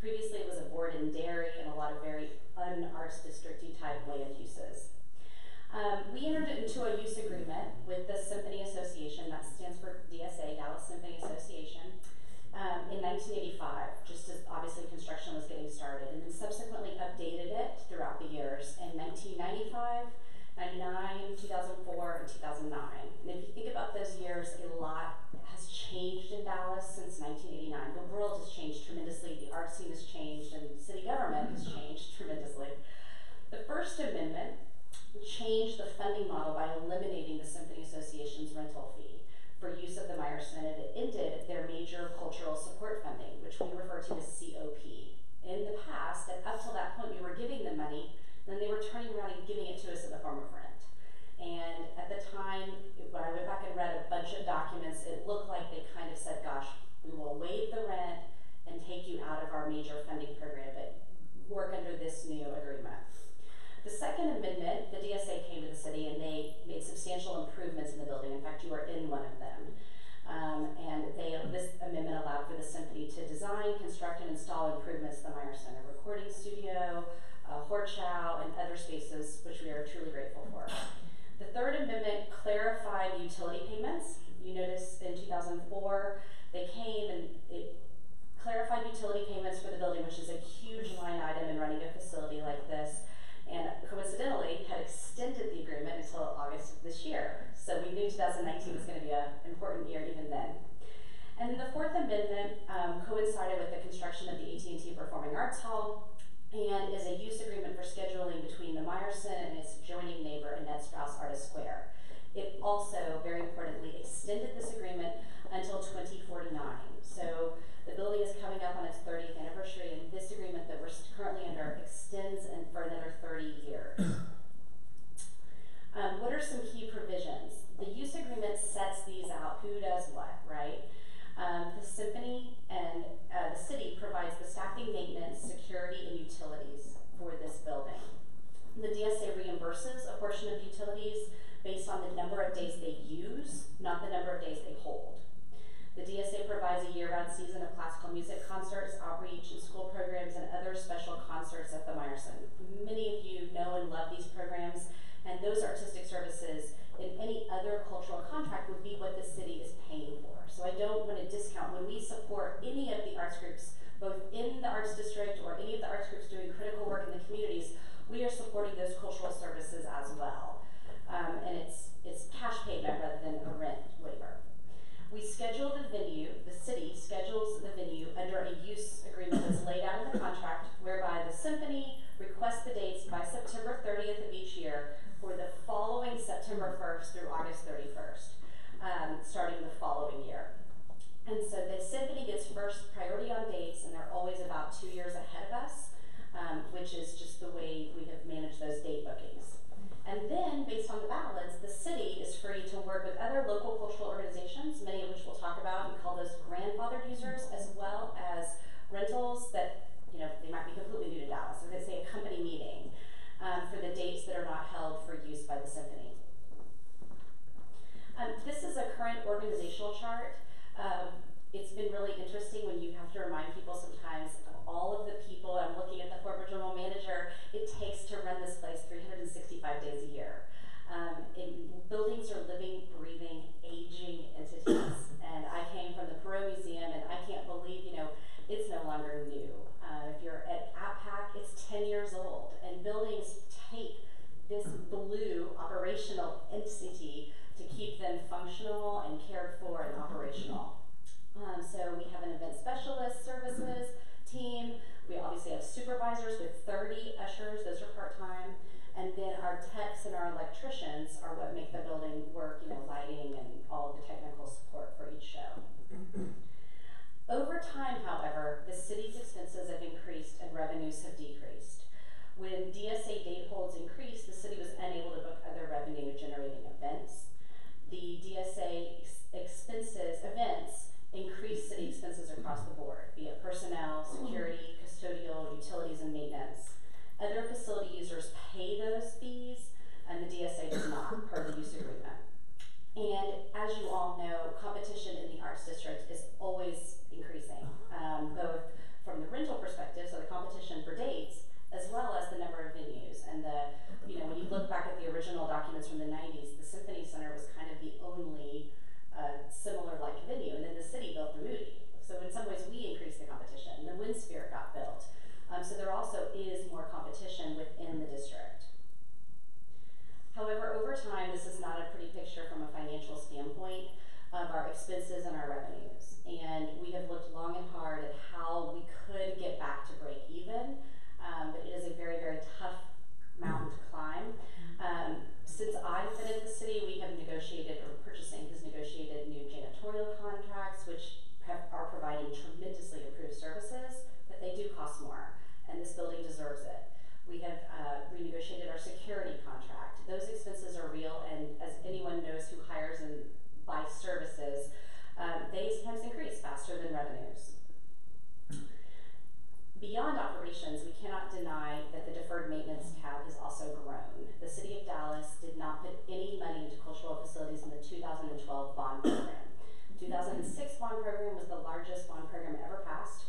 Previously, it was a board and dairy and a lot of very un-arts district-y type land uses. We entered into a use agreement with the Symphony Association, that stands for DSA, Dallas Symphony Association, in 1985, just as obviously construction was getting started, and then subsequently updated it throughout the years in 1995, 99, 2004, and 2009. And if you think about those years, a lot has changed in Dallas since 1989. The world has changed tremendously, the art scene has changed, and city government has changed tremendously. The First Amendment changed the funding model by eliminating the Symphony Association's rental fee for use of the Meyerson, and it ended their major cultural support funding, which we refer to as COP. In the past, and up till that point, we were giving them money, then they were turning around and giving it to us in the form of rent. And at the time, when I went back and read a bunch of documents, it looked like they kind of said, gosh, we will waive the rent and take you out of our major funding program, but work under this new agreement. The Second Amendment, the DSA came to the city and they made substantial improvements in the building. In fact, you were in one of them. This amendment allowed for the symphony to design, construct, and install improvements to the Meyerson, a recording studio, Horchow, and other spaces, which we are truly grateful for. The Third Amendment clarified utility payments. You notice in 2004, they came and it clarified utility payments for the building, which is a huge line item in running a facility like this, and coincidentally had extended the agreement until August of this year. So we knew 2019 was going to be an important year even then. And then the Fourth Amendment coincided with the construction of the AT&T Performing Arts Hall, and is a use agreement for scheduling between the Meyerson and its adjoining neighbor, Annette Strauss Artist Square. It also, very importantly, extended this agreement until 2049. So the building is coming up on its 30th anniversary, and this agreement that we're currently under extends for another 30 years. What are some key provisions? The use agreement sets these out, who does what, right? The symphony and the city provides the staffing, maintenance, security, and utilities for this building. The DSA reimburses a portion of utilities based on the number of days they use, not the number of days they hold. The DSA provides a year-round season of classical music concerts, outreach, and school programs, and other special concerts at the Meyerson. Many of you know and love these programs, and those artistic services in any other cultural contract would be what the city is paying for. So I don't want to discount when we support any of the arts groups, both in the arts district or any of the arts groups doing critical work in the communities, we are supporting those cultural services as well. And it's cash payment rather than a rent waiver. We schedule the venue, the city schedules the venue under a use agreement that's laid out in the contract, whereby the symphony requests the dates by September 30th of each year for the following September 1st through August 31st, starting the following year. And so the symphony gets first priority on dates, and they're always about 2 years ahead of us, which is just the way we have managed those date bookings. And then, based on the balance, the city is free to work with other local cultural organizations, many of which we'll talk about. We call those grandfathered users, as well as rentals that, they might be completely new to Dallas. So they say a company meeting for the dates that are not held for use by the symphony. This is a current organizational chart. It's been really interesting when you have to remind people sometimes of all of the people. I'm looking at the former general manager. It takes to run this place 365 days a year. Buildings are living, breathing, aging entities. And I came from the Perot Museum, and I can't believe, it's no longer new. If you're at APPAC, it's 10 years old. And buildings take this blue operational entity to keep them functional and cared for and operational. So we have an event specialist services team. We obviously have supervisors with 30 ushers, those are part-time. And then our techs and our electricians are what make the building work, lighting and all of the technical support for each show. Over time, however, the city's expenses have increased and revenues have decreased. When DSA date holds increased, the city was unable to book other revenue-generating events. The DSA events increase city expenses across the board, be it personnel, security, custodial, utilities, and maintenance. Other facility users pay those fees, and the DSA does not, per the use agreement. And as you all know, competition in the arts district is always increasing, both from the rental perspective, beyond operations, we cannot deny that the deferred maintenance tab has also grown. The City of Dallas did not put any money into cultural facilities in the 2012 bond program. 2006 bond program was the largest bond program ever passed,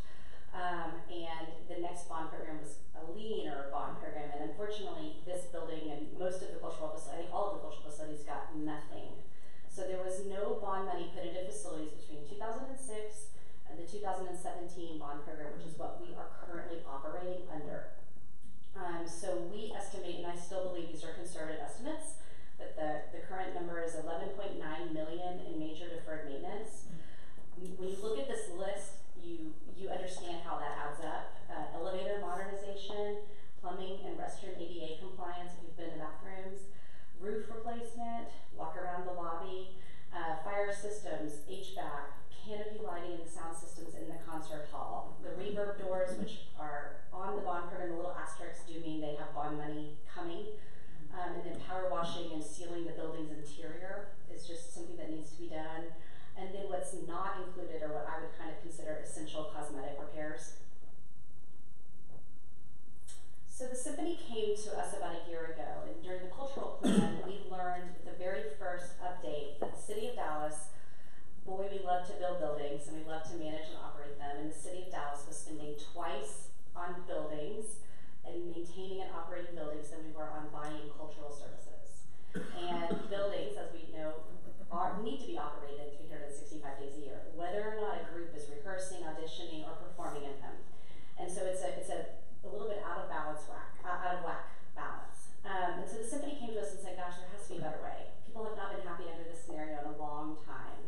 and the next bond program was a leaner bond program, and unfortunately this building and most of the cultural facilities, I think all of the cultural facilities got nothing. So there was no bond money put into facilities between 2006 and the 2017 bond program, which is what we are currently operating under. So we estimate, and I still believe these are conservative estimates, but the current number is 11.9 million in major deferred maintenance. When you look at this list, you understand how that adds up. Elevator modernization, plumbing and restroom ADA compliance if you've been to bathrooms, roof replacement, walk around the lobby, fire systems, HVAC, canopy lighting and sound systems in the concert hall. The reverb doors, which are on the bond program, the little asterisks do mean they have bond money coming. And then power washing and sealing the building's interior is just something that needs to be done. And then what's not included are what I would kind of consider essential cosmetic repairs. So the symphony came to us about a year ago, and during the cultural plan, we learned with the very first update that the City of Dallas, boy, we love to build buildings and we love to manage and operate them, and the City of Dallas was spending twice on buildings and maintaining and operating buildings than we were on buying cultural services. And buildings, as we know, need to be operated 365 days a year, whether or not a group is rehearsing, auditioning, or performing in them. And so it's a little bit out of whack balance. And so the symphony came to us and said, gosh, there has to be a better way. People have not been happy under this scenario in a long time.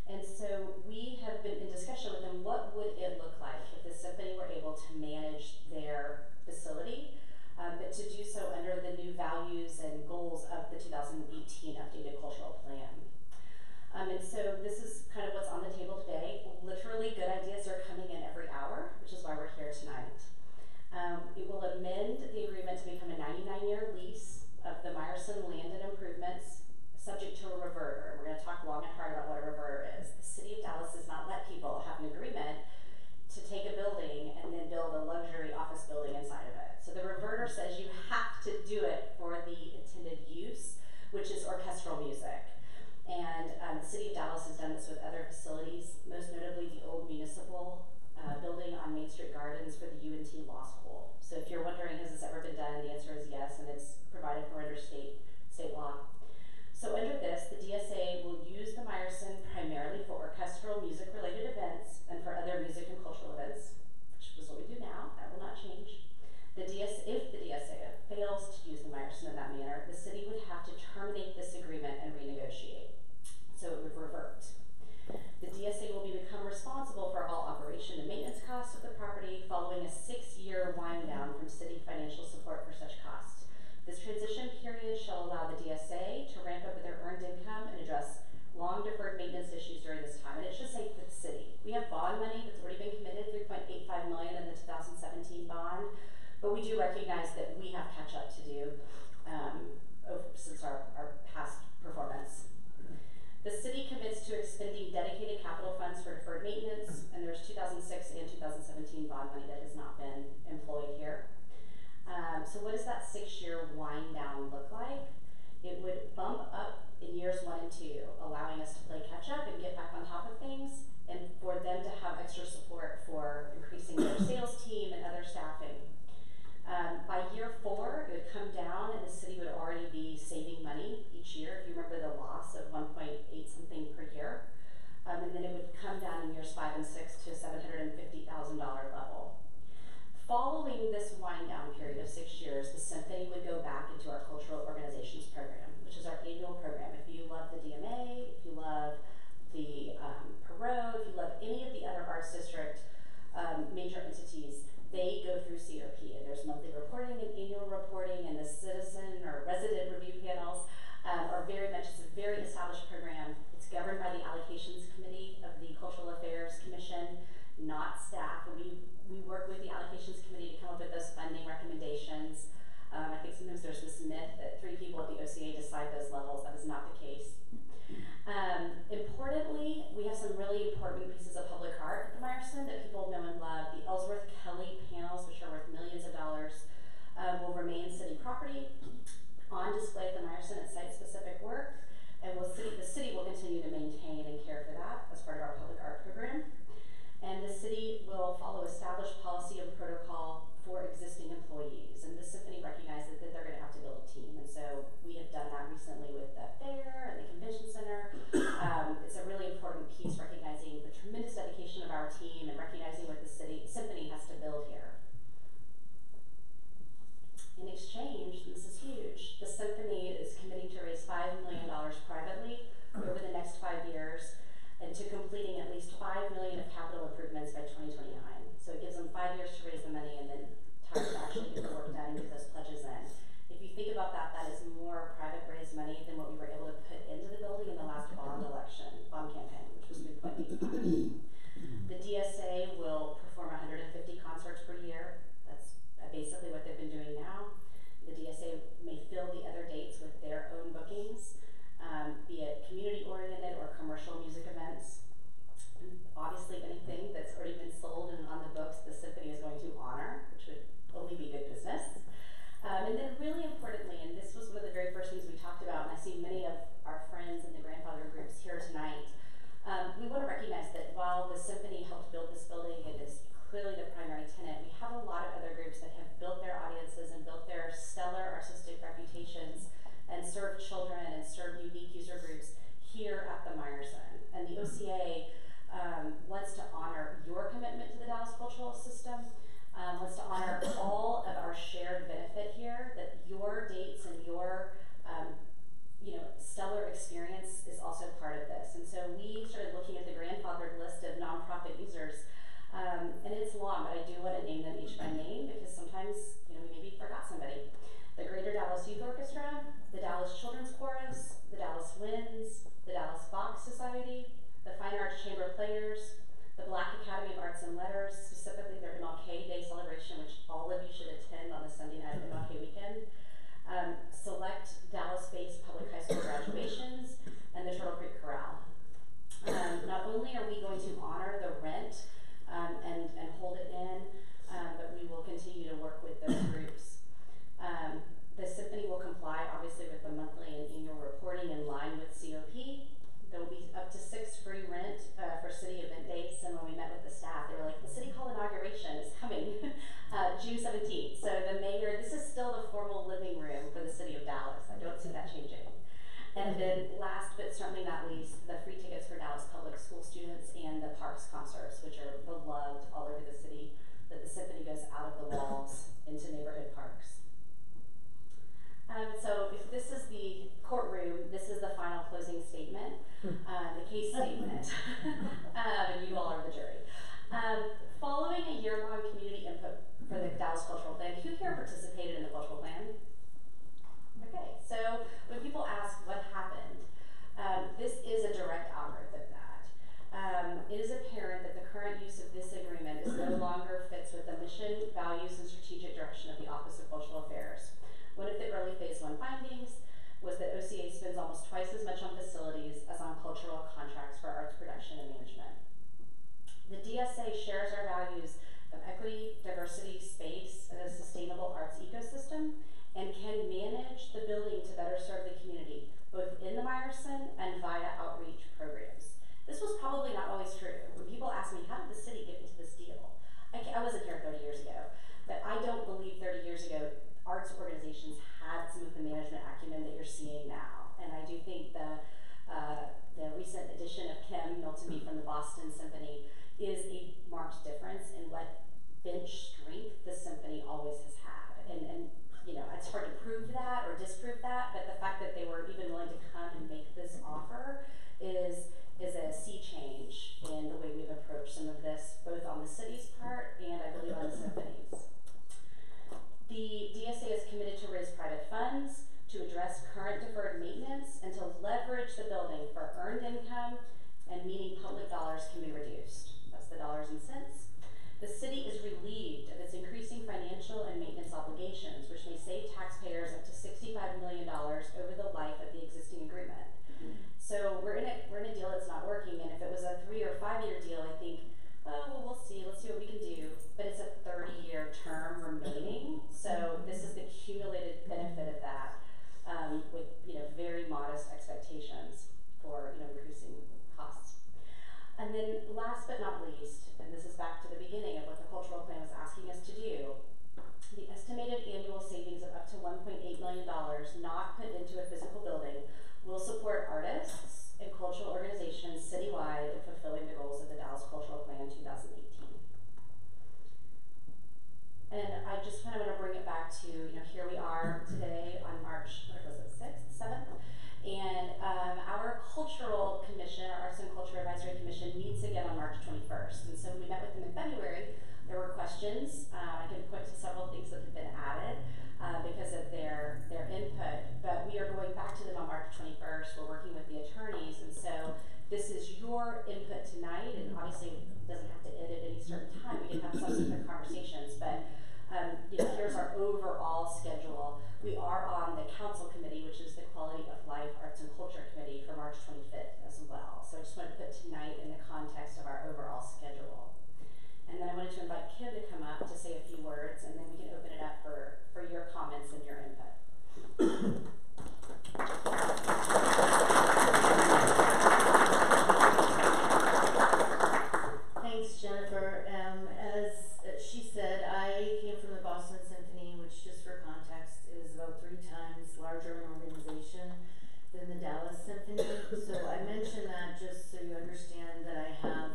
And so we have been in discussion with them, what would it look like if the symphony were able to manage their facility, but to do so under the new values and goals of the 2018 updated cultural plan. And so this is kind of what's on the table today. Literally, good ideas are coming in every hour, which is why we're here tonight. It will amend the agreement to become a 99-year lease of the Meyerson land and improvements, subject to a reverter. We're going to talk long and hard about what a reverter is. The City of Dallas does not let people have an agreement to take a building and then build a luxury office building inside of it. So the reverter says you have to do it for the intended use, which is orchestral music. And the City of Dallas has done this with other facilities, most notably the old municipal building on Main Street Gardens for the UNT Law School. So if you're wondering, has this ever been done, the answer is yes, and it's provided for under state law. So under this, the DSA will use the Meyerson primarily for orchestral music-related events and for other music and cultural events, which is what we do now. That will not change. If the DSA fails to use the Meyerson in that manner, the city would have to terminate this agreement and renegotiate. So it would revert. The DSA will become responsible for all operation and maintenance costs of the property following a 6-year wind down from city financial support for such costs. This transition period shall allow the DSA to ramp up their earned income and address long deferred maintenance issues during this time. And it should say for the city. We have bond money that's already been committed, $3.85 million in the 2017 bond, but we do recognize that we have catch up to do since our past performance. The city commits to expending dedicated capital funds for deferred maintenance, and there's 2006 and 2017 bond money that has not been employed here. So what does that 6-year wind down look like? It would bump up in years 1 and 2, allowing us to play catch up and get back on top of things, and for them to have extra support for increasing their sales team and other staffing. By year 4, it would come down and the city would already be saving money each year. If you remember the loss of 1.8 something per year. And then it would come down in years 5 and 6 to a $750,000 level. Following this wind down period of 6 years, the symphony would go back into our cultural organizations program, which is our annual program. If you love the DMA, if you love the Perot, if you love any of the other arts district major entities, they go through COP, and there's monthly reporting and annual reporting, and the citizen or resident review panels are very much, it's a very established program. It's governed by the allocations committee of the Cultural Affairs Commission, not staff. We work with the allocations committee to come up with those funding recommendations. I think sometimes there's this myth that 3 people at the OCA decide those levels. That is not the case. Importantly, we have some really important pieces of public art at the Meyerson that people know and love. The Ellsworth Kelly panel will follow established policy and protocol for existing employees. And the symphony recognizes that they're going to have to build a team. And so we have done that recently with the fair and the convention center. It's a really important piece, recognizing the tremendous dedication of our team and recognizing what the symphony has to build here. In exchange, this is huge, the symphony is committing to raise $5 million privately over the next 5 years, and to completing at least $5 million of capital improvements by 2029. So it gives them 5 years to raise the money and then time to actually get the work done and get those pledges in. If you think about that, that is more private raised money than what we were able to put into the building in the last bond campaign, which was 3.85. The DSA will perform 150 concerts per year. That's basically what they've been doing now. The DSA may fill the other dates with their own bookings, be it community-oriented or commercial music events. Obviously, anything that's already been sold and on the books, the symphony is going to honor, which would only be good business. And then really importantly, and this was one of the very first things we talked about, and I see many of our friends in the grandfather groups here tonight, we want to recognize that while the symphony helped build this building and is clearly the primary tenant, we have a lot of other groups that have built their audiences and built their stellar artistic reputations and serve children and serve unique user groups here at the Meyerson. And the OCA wants to honor your commitment to the Dallas cultural system, wants to honor all of our shared benefit here, that your dates and your stellar experience is also part of this. And so we started looking at the grandfathered list of nonprofit users, and it's long, but I do want to name them each by name because sometimes we maybe forgot somebody. The Greater Dallas Youth Orchestra, the Dallas Children's Chorus, the Dallas Winds, the Dallas Bach Society, the Fine Arts Chamber Players, the Black Academy of Arts and Letters, specifically their MLK Day celebration, which all of you should attend on the Sunday night of MLK weekend, select Dallas-based public high school graduations, and the Turtle Creek Chorale. Not only are we going to honor the rent and hold it in, but we will continue to work with those groups. The symphony will comply, obviously, with the monthly and annual reporting in line with COP. There will be up to 6 free rent for city event dates, and when we met with the staff, they were like, the City Hall inauguration is coming June 17th. So the mayor, this is still the formal living room for the city of Dallas. I don't see that changing. And then last but certainly not least, the free tickets for Dallas public school students and the Parks concerts, which are beloved all over the city, that the symphony goes out of the walls into neighborhood parks. So if this is the courtroom, this is the final closing statement, the case statement, and you all are the jury. Following a year-long community input for the Dallas Cultural Plan, who here participated in the Cultural Plan? Okay, so when people ask what happened, this is a direct outgrowth of that. It is apparent that the current use of this agreement is no longer fits with the mission, values, and strategic direction of the Office of Cultural Affairs. One of the early phase 1 findings was that OCA spends almost twice as much on facilities as on cultural contracts for arts production and management. The DSA shares our values of equity, diversity, space, and a sustainable arts ecosystem, and can manage the building to better serve the community, both in the Meyerson and via outreach programs. This was probably not always true. When people ask me, how did the city get into this deal? I wasn't here 30 years ago, but I don't believe 30 years ago arts organizations had some of the management acumen that you're seeing now. And I do think the recent addition of Kim Milton from the Boston Symphony is a marked difference in what bench strength the symphony always has had. And it's hard to prove that or disprove that, but the fact that they were even willing to come and make this offer him to come up to say a few words, and then we can open it up for your comments and your input. Thanks, Jennifer. As she said, I came from the Boston Symphony, which, just for context, is about 3 times larger an organization than the Dallas Symphony. So I mention that just so you understand that I have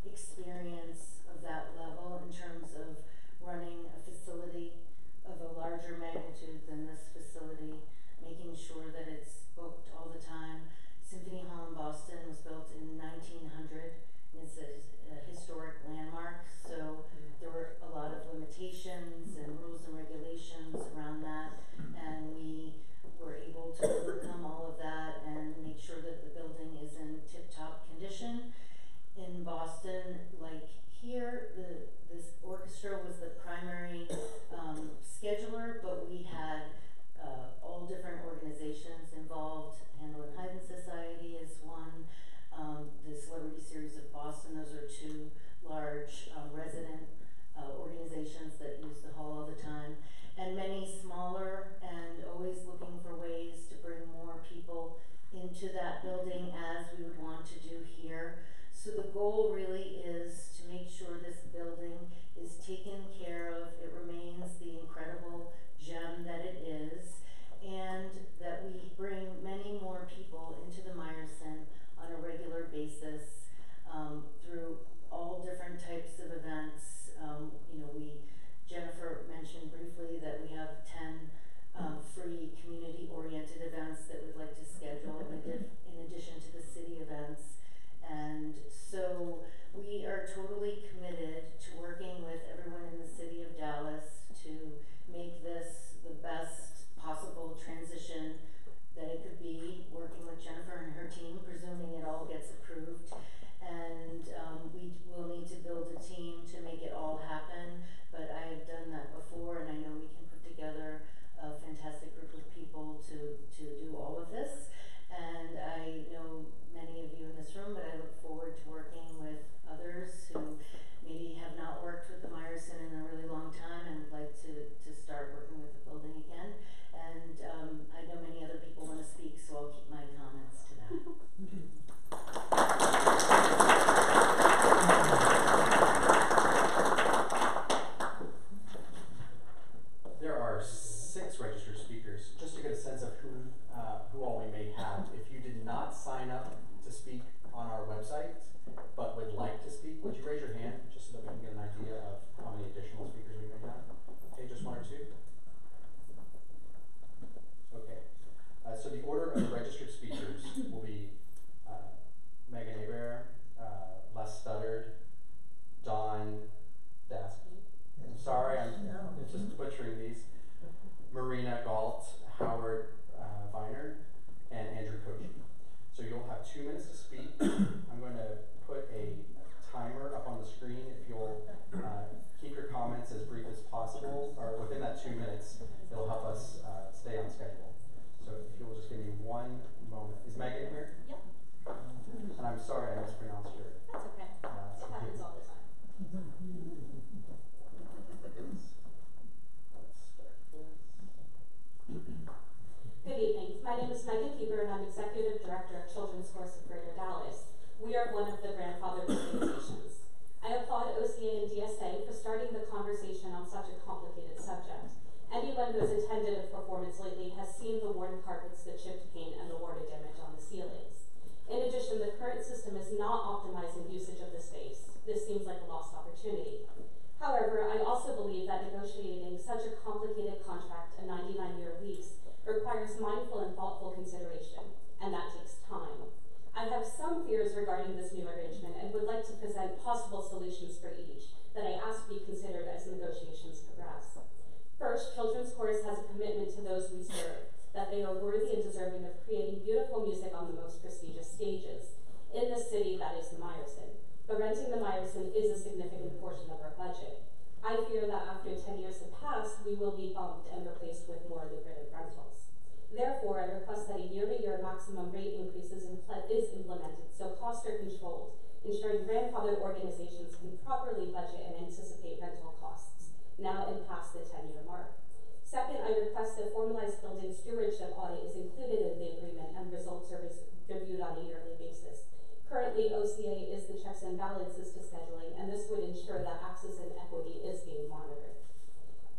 experience of that level in terms of running a facility of a larger magnitude than this facility, making sure that it's booked all the time. Symphony Hall in Boston was built in 1900. It's a historic landmark, so there were a lot of limitations and rules and regulations around that, and we were able to overcome all of that and make sure that the building is in tip-top condition. In Boston, like here, this orchestra was the primary scheduler, but we had all different organizations involved. Handel and Haydn Society is one. The Celebrity Series of Boston, those are 2 large resident organizations that use the hall all the time, and many smaller, and always looking for ways to bring more people into that building, as we would want to do here. So the goal really is to make sure this building is taken care of, it remains the incredible gem that it is, and that we bring many more people into the Meyerson on a regular basis through all different types of events. You know, Jennifer mentioned briefly that we have 10 free community-oriented events that we'd like to schedule in addition to the city events. And so we are totally committed to working with everyone in the city of Dallas to make this the best possible transition that it could be, working with Jennifer and her team, presuming it all gets approved. And we will need to build a team to make it all happen, but I have done that before, and I know we can put together a fantastic group of people to do all of this. And I know many of you in this room, but I look forward to working with others who maybe have not worked with the Meyerson in a really long time and would like to start working with the building again. And I know many other people want to speak, so I'll keep my comments to that. There are 6 registered speakers. Just to get a sense of who all we may have, if you did not sign up to speak on our website, but would like to speak, would you raise your hand, just so that we can get an idea of how many additional speakers we may have? Okay, just 1 or 2? Okay, so the order of the registered speakers will be Megan Aber, Les Studdard, Dawn Dasky. Sorry, I'm just butchering these. Marina Galt, Howard Viner, and Andrew Kochi. So you'll have 2 minutes to speak. I'm going to put a timer up on the screen. If you'll keep your comments as brief as possible, or within that 2 minutes, it'll help us stay on schedule. So if you'll just give me 1 moment. Is Megan here? Yep. And I'm sorry I mispronounced your That's okay. It happens all the time. Good evening. My name is Megan Keeper, and I'm Executive Director of Children's Chorus of Greater Dallas. We are one of the grandfather organizations. I applaud OCA and DSA for starting the conversation on such a complicated subject. Anyone who has attended a performance lately has seen the worn carpets, the chipped paint, and the warded image on the ceilings. In addition, the current system is not optimizing usage of the space. This seems like a lost opportunity. However, I also believe that negotiating such a complicated contract, a 99-year lease, requires mindful and thoughtful consideration, and that takes time. I have some fears regarding this new arrangement and would like to present possible solutions for each that I ask be considered as negotiations progress. First, Children's Chorus has a commitment to those we serve, that they are worthy and deserving of creating beautiful music on the most prestigious stages in the city that is the Meyerson. But renting the Meyerson is a significant portion of our budget. I fear that after 10 years have passed, we will be bumped and replaced with more lucrative rentals. Therefore, I request that a year-to-year maximum rate increase is implemented so costs are controlled, ensuring grandfathered organizations can properly budget and anticipate rental now and past the 10-year mark. Second, I request a formalized building stewardship audit is included in the agreement and results are reviewed on a yearly basis. Currently, OCA is the checks and balances to scheduling, and this would ensure that access and equity is being monitored.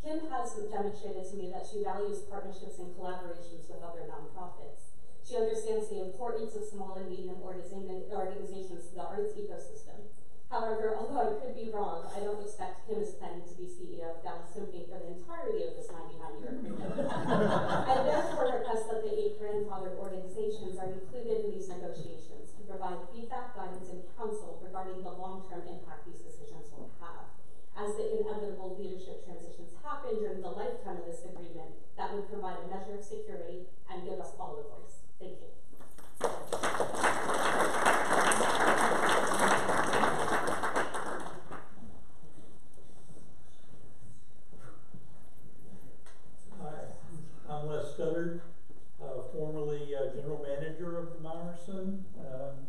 Kim has demonstrated to me that she values partnerships and collaborations with other nonprofits. She understands the importance of small and medium organizations to the arts ecosystem. However, although I could be wrong, I don't expect Kim is planning to be CEO of Dallas Symphony for the entirety of this 99-year agreement. I therefore request that the 8 grandfathered organizations are included in these negotiations to provide feedback, guidance, and counsel regarding the long-term impact these decisions will have. As the inevitable leadership transitions happen during the lifetime of this agreement, that would provide a measure of security and give us all a voice. Thank you. I'm Les Studdard, formerly general manager of the Meyerson,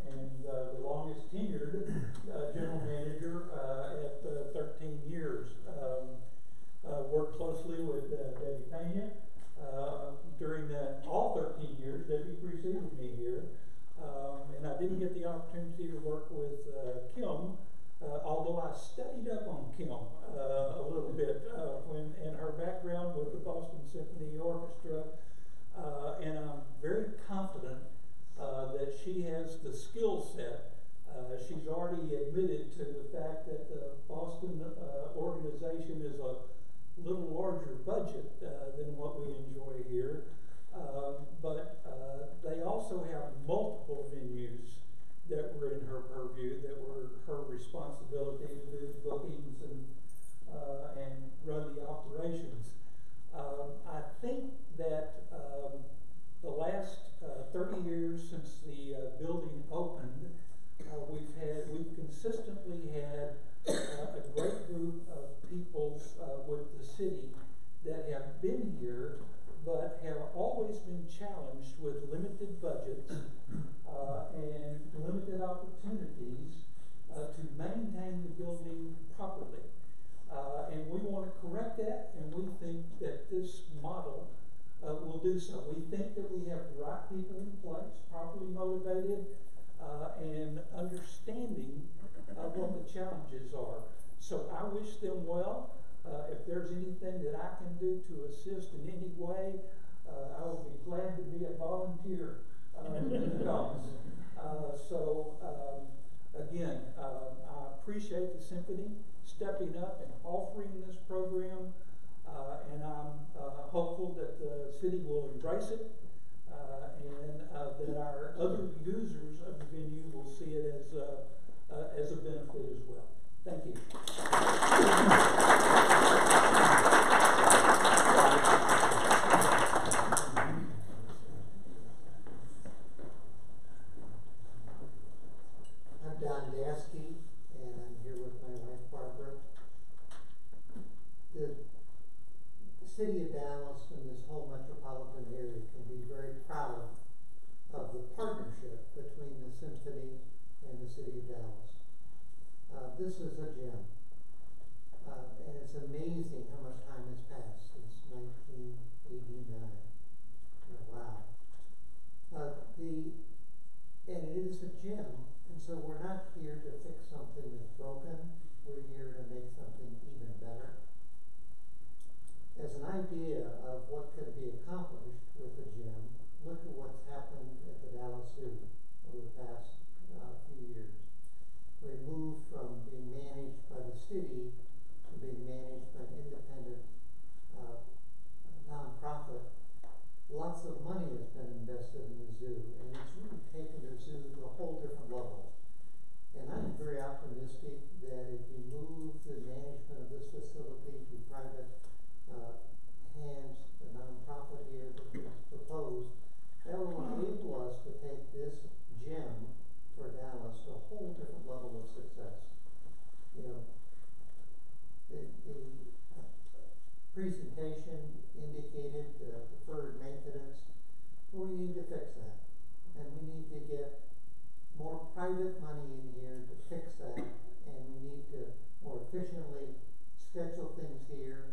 and the longest tenured general manager at 13 years. Worked closely with Debbie Pena. During all 13 years, Debbie preceded me here, and I didn't get the opportunity to work with Kim, although I studied up on Kim a little bit in her background with the Boston Symphony Orchestra, and I'm very confident that she has the skill set. She's already admitted to the fact that the Boston organization is a little larger budget than what we enjoy here, but they also have multiple venues that were in her purview, that were her responsibility to do the bookings and run the operations. I think that the last 30 years since the building opened, we've consistently had a great group of people with the city that have been here, but have always been challenged with limited budgets and limited opportunities to maintain the building properly. And we want to correct that, and we think that this model will do so. We think that we have the right people in place, properly motivated, and understanding what the challenges are. So I wish them well. If there's anything that I can do to assist in any way, I will be glad to be a volunteer in the cause. Again, I appreciate the symphony stepping up and offering this program, and I'm hopeful that the city will embrace it, and that our other users of the venue will see it as a benefit as well. Thank you. And I'm here with my wife Barbara. The city of Dallas and this whole metropolitan area can be very proud of the partnership between the symphony and the city of Dallas. This is a gem, and it's amazing how much time has passed since 1989. Wow. And it is a gem. And so we're not here to fix something that's broken. We're here to make something even better. As an idea of what could be accomplished with a gym, look at what's happened at the Dallas Zoo over the past few years. We moved from being managed by the city to being managed by an independent nonprofit. Lots of money has been invested in the zoo, and it's really taken the zoo to a whole different level. And I'm very optimistic that if you move the management of this facility to private hands, the nonprofit here that was proposed, that will enable us to take this gem for Dallas to a whole different level of success. You know, the presentation indicated deferred maintenance. We need to fix that, and we need to get more private money in here to fix that, and we need to more efficiently schedule things here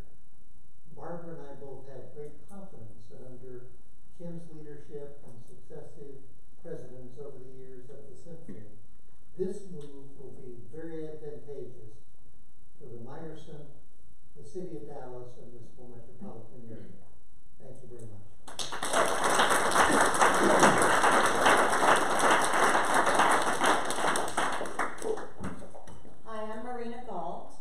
city of Dallas and this whole metropolitan area. Thank you very much. Hi, I'm Marina Galt.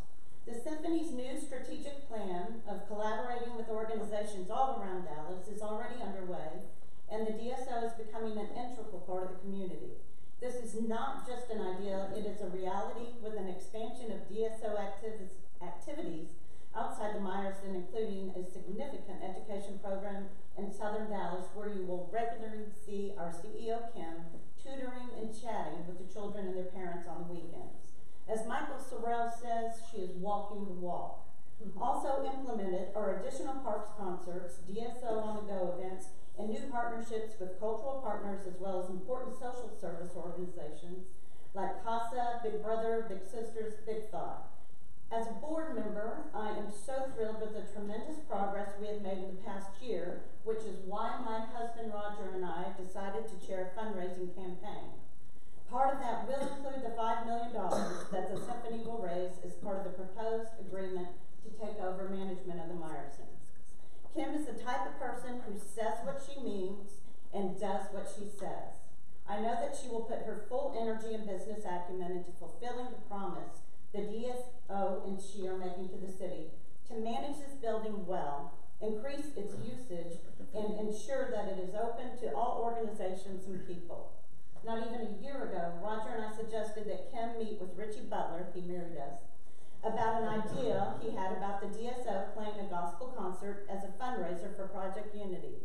The Symphony's new strategic plan of collaborating with organizations all around Dallas is already underway, and the DSO is becoming an integral part of the community. This is not just an idea, it is a reality with an expansion of DSO activities outside the Meyerson, including a significant education program in Southern Dallas where you will regularly see our CEO Kim tutoring and chatting with the children and their parents on the weekends. As Michael Sorrell says, she is walking the walk. Also implemented are additional parks concerts, DSO on the go events, and new partnerships with cultural partners as well as important social service organizations like CASA, Big Brother, Big Sisters, Big Thought. As a board member, I am so thrilled with the tremendous progress we have made in the past year, which is why my husband Roger and I decided to chair a fundraising campaign. Part of that will include the $5 million that the Symphony will raise as part of the proposed agreement to take over management of the Meyersons. Kim is the type of person who says what she means and does what she says. I know that she will put her full energy and business acumen into fulfilling the promise the DSO and she are making to the city to manage this building well, increase its usage, and ensure that it is open to all organizations and people. Not even a year ago, Roger and I suggested that Kim meet with Richie Butler, he married us, about an idea he had about the DSO playing a gospel concert as a fundraiser for Project Unity.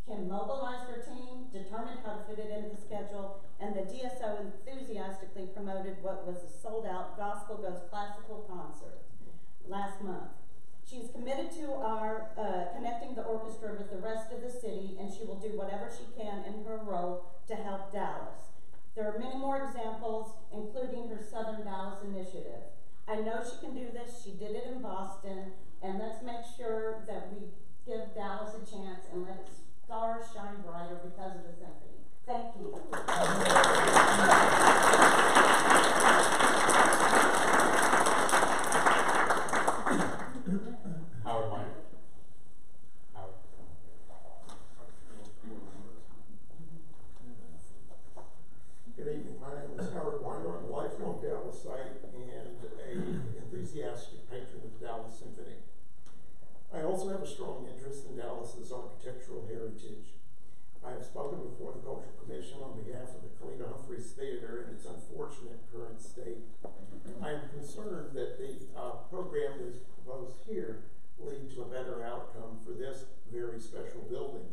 Kim mobilized her team, determined how to fit it into the schedule, and the DSO enthusiastically promoted what was a sold-out Gospel Goes Classical concert last month. She is committed to our connecting the orchestra with the rest of the city, and she will do whatever she can in her role to help Dallas. There are many more examples, including her Southern Dallas initiative. I know she can do this. She did it in Boston, and let's make sure that we give Dallas a chance and let its stars shine brighter because of the symphony. Thank you. Howard Weiner. Howard. Good evening. My name is Howard Weiner. I'm a lifelong Dallasite and an enthusiastic patron of the Dallas Symphony. I also have a strong interest in Dallas's architectural heritage. I have spoken before the Cultural Commission on behalf of the Kalina Humphreys Theater in its unfortunate current state. I am concerned that the program that is proposed here will lead to a better outcome for this very special building.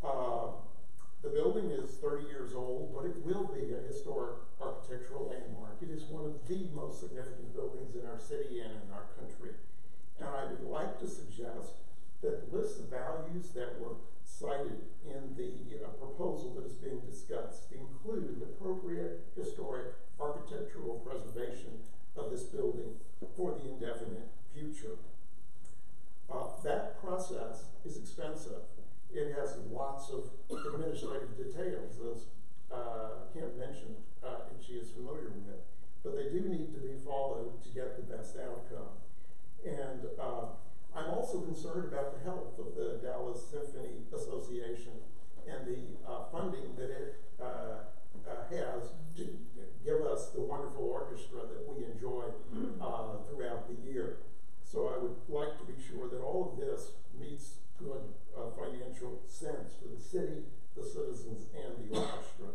The building is 30 years old, but it will be a historic architectural landmark. It is one of the most significant buildings in our city and in our country. And I would like to suggest that the list of values that were cited in the proposal that is being discussed include appropriate historic architectural preservation of this building for the indefinite future. That process is expensive. It has lots of administrative details, as Kim mentioned, and she is familiar with, but they do need to be followed to get the best outcome. And I'm also concerned about the health of the Dallas Symphony Association and the funding that it has to give us the wonderful orchestra that we enjoy throughout the year. So I would like to be sure that all of this meets good financial sense for the city, the citizens, and the orchestra.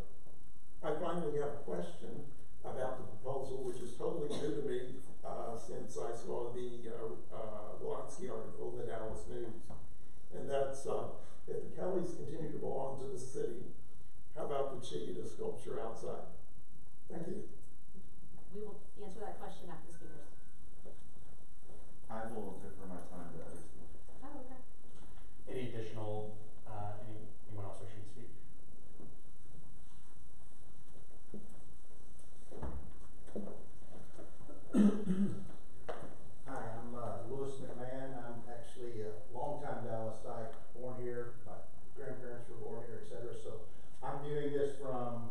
I finally have a question about the proposal, which is totally new to me since I saw the Wolotsky article in the Dallas News. And that's, if the Kellys continue to belong to the city, how about the Cheetah sculpture outside? Thank you. We will answer that question after the speakers. I will defer my time to others. Oh, okay. Any additional, anyone else wishing to speak? Hi, I'm Louis McMahon. I'm actually a longtime Dallasite, born here. My grandparents were born here, etc. So I'm viewing this from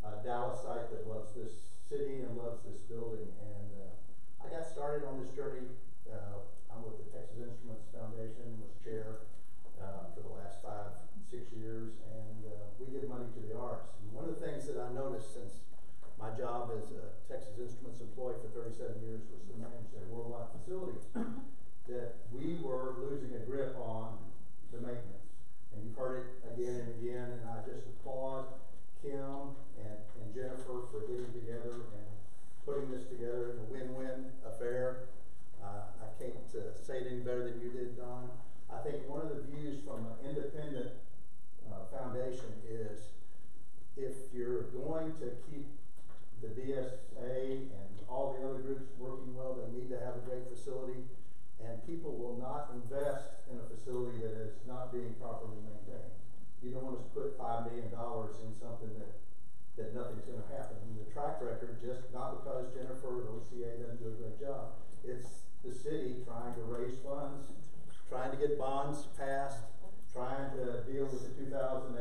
a Dallasite that loves this city and loves this building. And I got started on this journey. I'm with the Texas Instruments Foundation, was chair for the last 5-6 years, and we give money to the arts. And one of the things that I noticed since my job as a Texas Instruments employee for 37 years was to manage their worldwide facilities, that we were losing a grip on the maintenance. And you've heard it again and again, and I just applaud Kim and Jennifer for getting together and putting this together in a win-win affair. I can't say it any better than you did, Don. I think one of the views from an independent foundation is if you're going to keep the DSA and all the other groups working well, they need to have a great facility, and people will not invest in a facility that is not being properly maintained. You don't want to put $5 million in something that nothing's going to happen. I mean, the track record, just not because Jennifer or the OCA doesn't do a great job, it's the city trying to raise funds, trying to get bonds passed, trying to deal with the 2008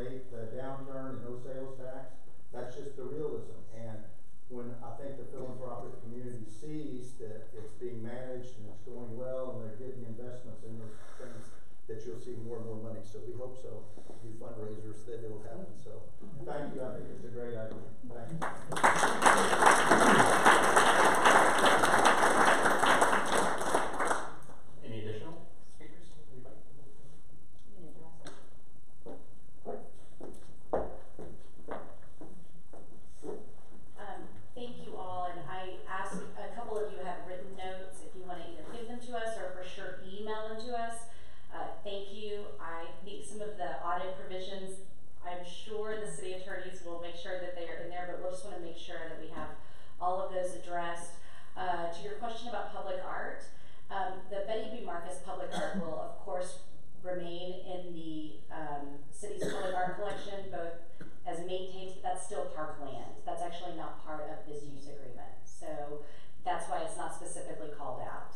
downturn and no sales tax. That's just the realism. And when I think the philanthropic community sees that it's being managed and it's going well and they're getting investments in those things, that you'll see more and more money. So we hope so. Do fundraisers that it'll happen. So thank you. I think it's a great idea. Thank you. Any additional speakers? Anybody? Thank you all, and I asked a couple of you have written notes if you want to either give them to us or for sure email them to us. Thank you. I think some of the audit provisions, I'm sure the city attorneys will make sure that they are in there, but we'll just want to make sure that we have all of those addressed. To your question about public art, the Betty B. Marcus public art will of course remain in the city's public art collection, both as maintained, but that's still parkland. That's actually not part of this use agreement. So that's why it's not specifically called out.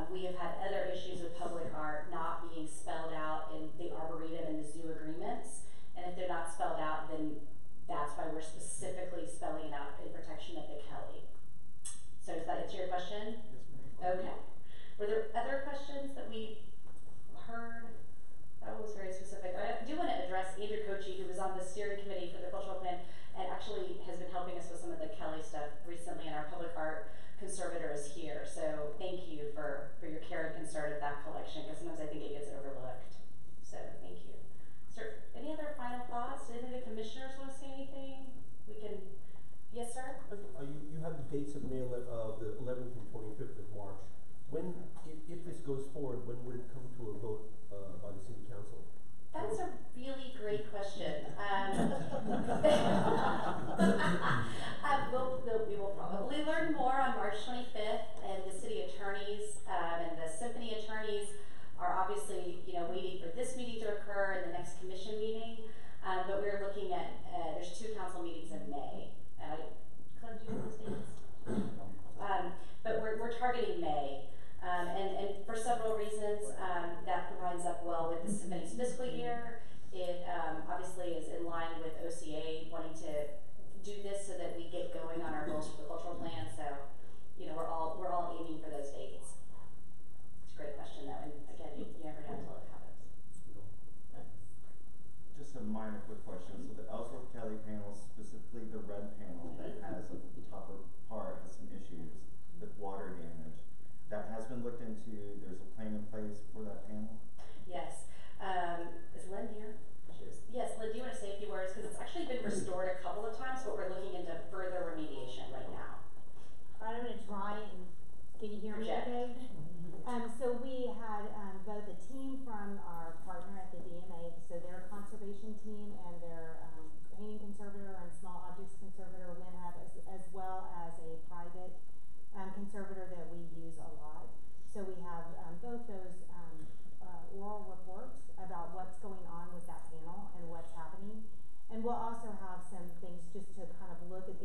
We have had other issues with public art not being spelled out in the Arboretum and the zoo agreements. And if they're not spelled out, then that's why we're specifically spelling it out in protection of the Kelly. So does that answer your question? Yes, ma'am. Okay. Were there other questions that we heard? That one was very specific. I do want to address Andrew Kochi, who was on the steering committee for the cultural plan and actually has been helping us with some of the Kelly stuff recently, and our public art conservator is here. So thank you for your care and concern of that collection, because sometimes I think it gets overlooked. So thank you. Sir, any other final thoughts? Did any of the commissioners want to say anything? We can, yes, sir? You have the dates of May the 11th and 25th of March. When, if this goes forward, when would it come to a vote by the city council? That's a really great question. We will probably learn more on March 25th, and the city attorneys and the symphony attorneys are obviously, waiting for this meeting to occur and the next commission meeting. But we're looking at, there's 2 council meetings in May. Clint, do you have those dates? But we're targeting May. And for several reasons, that lines up well with the symphony's fiscal year. It obviously is in line with OCA wanting to do this so that we get going on our goals for the cultural plan. So, we're all aiming for those dates. It's a great question though, and again, you never know until it happens. Just a minor quick question. So the Ellsworth Kelly panel, specifically the red panel that has at the top part has some issues with water damage. That has been looked into. There's a plan in place for that panel. Yes. Is Lynn here? Yes, Lynn, do you want to say a few words? Because it's actually been restored a couple of times, but we're looking into further remediation right now. I'm going to try and, can you hear me okay? So we had both a team from our partner at the DMA, so their conservation team and their painting conservator and small objects conservator went up, as well as a private conservator that we use a lot. So we have both those oral reports about what's going on with that panel and what's happening. And we'll also have some things just to kind of look at